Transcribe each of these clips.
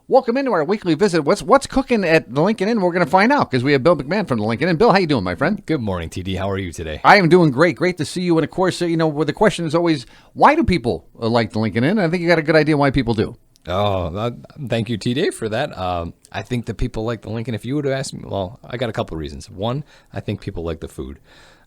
Welcome into our weekly visit. What's cooking at the Lincoln Inn? We're going to find out because we have Bill McMahon from the Lincoln Inn. Bill, how you doing, my friend? Good morning, TD. How are you today? I am doing great. Great to see you. And of course, well, the question is always, why do people like the Lincoln Inn? I think you got a good idea why people do. Oh, thank you, TD, for that. I think that people like the Lincoln. If you would have asked me, well, I got a couple of reasons. One, I think people like the food.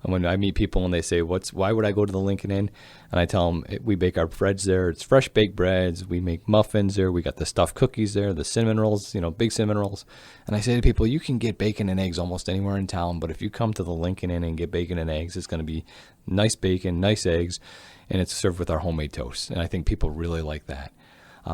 And when I meet people and they say, why would I go to the Lincoln Inn? And I tell them, we bake our breads there. It's fresh baked breads. We make muffins there. We got the stuffed cookies there, the cinnamon rolls, big cinnamon rolls. And I say to people, you can get bacon and eggs almost anywhere in town, but if you come to the Lincoln Inn and get bacon and eggs, it's going to be nice bacon, nice eggs, and it's served with our homemade toast. And I think people really like that.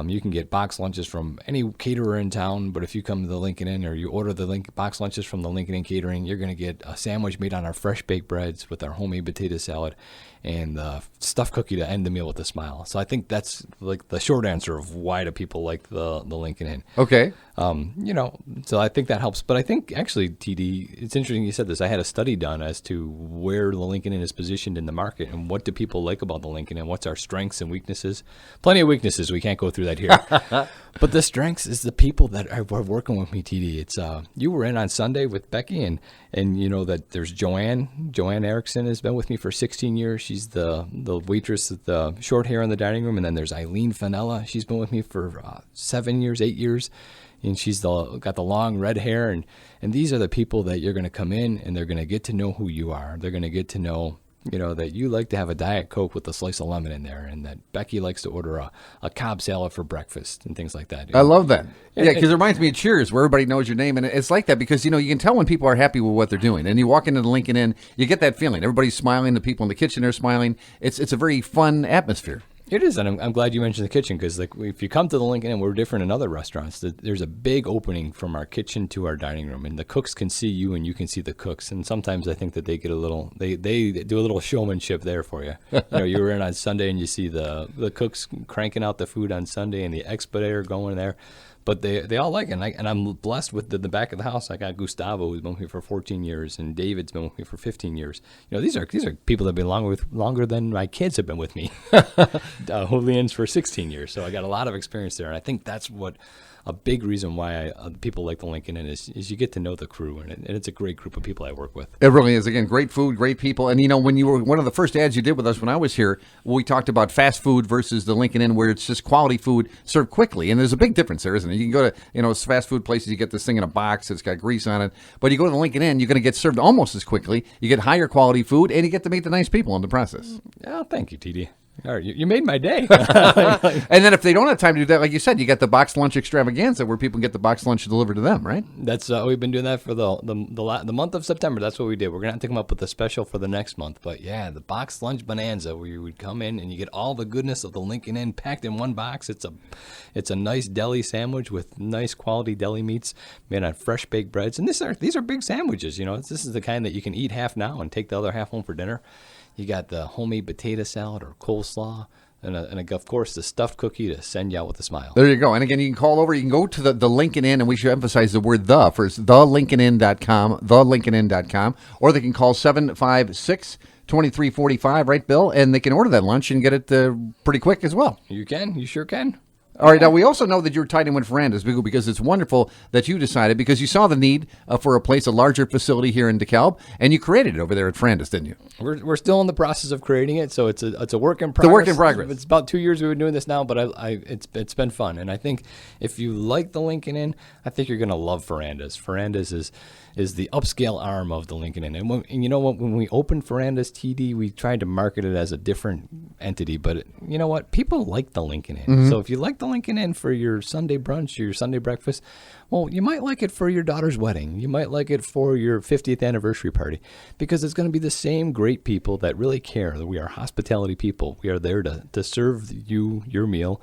You can get box lunches from any caterer in town, but if you come to the Lincoln Inn or you order the box lunches from the Lincoln Inn Catering, you're going to get a sandwich made on our fresh baked breads with our homemade potato salad and the stuffed cookie to end the meal with a smile. So I think that's like the short answer of why do people like the Lincoln Inn. Okay. So I think that helps. But I think actually, TD, it's interesting you said this. I had a study done as to where the Lincoln Inn is positioned in the market and what do people like about the Lincoln Inn, what's our strengths and weaknesses. Plenty of weaknesses. We can't go through that here. But the strengths is the people that are working with me, TD. It's you were in on Sunday with Becky, and you know that there's Joanne. Joanne Erickson has been with me for 16 years. She's the waitress with the short hair in the dining room. And then there's Eileen Fanella. She's been with me for 7 years, 8 years. And she's got the long red hair. And these are the people that you're going to come in and they're going to get to know who you are. They're going to get to know, that you like to have a Diet Coke with a slice of lemon in there, and that Becky likes to order a Cobb salad for breakfast and things like that. I love that. Yeah, because it reminds me of Cheers, where everybody knows your name. And it's like that because, you can tell when people are happy with what they're doing. And you walk into the Lincoln Inn, you get that feeling. Everybody's smiling. The people in the kitchen are smiling. It's a very fun atmosphere. It is, and I'm glad you mentioned the kitchen because if you come to the Lincoln Inn, we're different in other restaurants. There's a big opening from our kitchen to our dining room, and the cooks can see you and you can see the cooks. And sometimes I think that they get they do a little showmanship there for you. You were in on Sunday and you see the cooks cranking out the food on Sunday and the expediter going there. But they all like it, and I'm blessed with the back of the house. I got Gustavo, who's been with me for 14 years, and David's been with me for 15 years. These are people that have been longer than my kids have been with me. Julian's for 16 years, so I got a lot of experience there, and I think that's what a big reason why people like the Lincoln Inn is you get to know the crew, and it's a great group of people I work with. It really is. Again, great food, great people. And, when you were one of the first ads you did with us when I was here, we talked about fast food versus the Lincoln Inn, where it's just quality food served quickly. And there's a big difference there, isn't it? You can go to, fast food places, you get this thing in a box, it's got grease on it. But you go to the Lincoln Inn, you're going to get served almost as quickly. You get higher quality food, and you get to meet the nice people in the process. Yeah, thank you, TD. All right, you made my day. And then if they don't have time to do that, like you said, you got the box lunch extravaganza where people get the box lunch delivered to them, right? That's we've been doing that for the month of September. That's what we did. We're gonna have to come up with a special for the next month. But yeah, the box lunch bonanza where you would come in and you get all the goodness of the Lincoln Inn packed in one box. It's a nice deli sandwich with nice quality deli meats made on fresh baked breads. And these are big sandwiches. This is the kind that you can eat half now and take the other half home for dinner. You got the homemade potato salad or coleslaw, and of course, the stuffed cookie to send you out with a smile. There you go. And again, you can call over. You can go to the Lincoln Inn, and we should emphasize the word "the" first, thelincolninn.com, thelincolninn.com, or they can call 756-2345, right, Bill? And they can order that lunch and get it pretty quick as well. You can. You sure can. All right, now we also know that you're tied in with Fernandez because it's wonderful that you decided, because you saw the need for a larger facility here in DeKalb, and you created it over there at Fernandez, didn't you? We're still in the process of creating it, so it's a work in progress. It's a work in progress. It's about 2 years we've been doing this now, but it's been fun, and I think if you like the Lincoln Inn, I think you're going to love Fernandez. Fernandez is the upscale arm of the Lincoln Inn, and you know what? When we opened Fernandez TD, we tried to market it as a different entity, but you know what? People like the Lincoln Inn, so if you like the Lincoln Inn for your Sunday brunch or your Sunday breakfast, well, you might like it for your daughter's wedding. You might like it for your 50th anniversary party, because it's going to be the same great people that really care. That we are hospitality people. We are there to serve you your meal,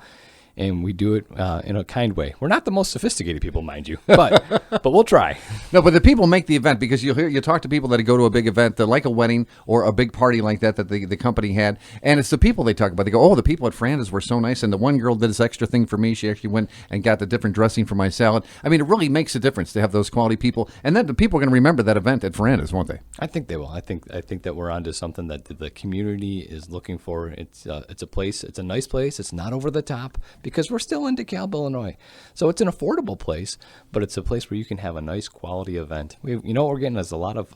and we do it in a kind way. We're not the most sophisticated people, mind you, but we'll try. No, but the people make the event, because you talk to people that go to a big event, like a wedding or a big party like that the company had, and it's the people they talk about. They go, oh, the people at Fernandez were so nice, and the one girl did this extra thing for me. She actually went and got the different dressing for my salad. I mean, it really makes a difference to have those quality people, and then the people are going to remember that event at Fernandez, won't they? I think they will. I think that we're onto something that the community is looking for. It's a place. It's a nice place. It's not over the top, because we're still in DeKalb, Illinois. So it's an affordable place, but it's a place where you can have a nice quality event. You know what we're getting is a lot of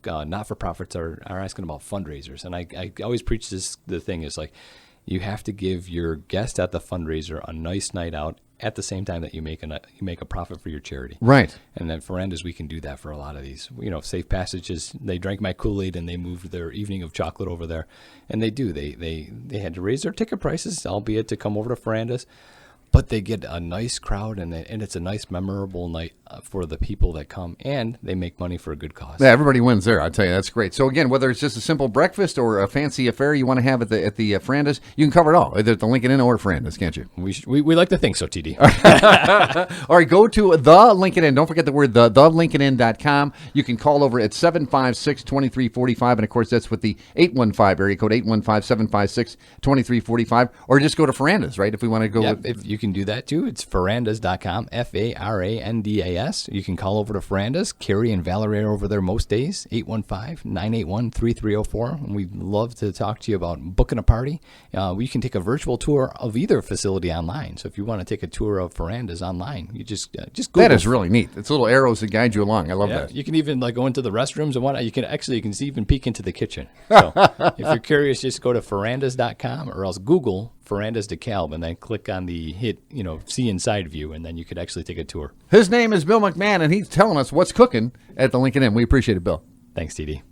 not-for-profits are asking about fundraisers, and I always preach this. The thing is like, you have to give your guest at the fundraiser a nice night out at the same time that you make a profit for your charity. Right. And then for Verandas, we can do that for a lot of these. Safe Passages, they drank my Kool-Aid and they moved their evening of chocolate over there. And they do. They had to raise their ticket prices, albeit to come over to Verandas. But they get a nice crowd, and it's a nice, memorable night for the people that come, and they make money for a good cause. Yeah, everybody wins there. I'll tell you, that's great. So again, whether it's just a simple breakfast or a fancy affair you want to have at the Verandas, you can cover it all, either at the Lincoln Inn or Verandas, can't you? We like to think so, TD. All right, go to the Lincoln Inn. Don't forget the word thelincolnin.com. You can call over at 756-2345, and of course that's with the 815 area code 815-756-2345, or just go to Verandas, right? If we want to go. Yep, if you can do that too. It's verandas.com, Farandas. You can call over to Verandas. Carrie and Valerie are over there most days, 815-981-3304. And we'd love to talk to you about booking a party. You can take a virtual tour of either facility online. So if you want to take a tour of Verandas online, you just Google. That is really neat. It's little arrows that guide you along. I love that. You can even go into the restrooms and whatnot. You can even peek into the kitchen. So if you're curious, just go to verandas.com or else Google Verandas DeKalb, and then click on the see inside view, and then you could actually take a tour. His name is Bill McMahon, and he's telling us what's cooking at the Lincoln Inn. We appreciate it, Bill. Thanks, TD.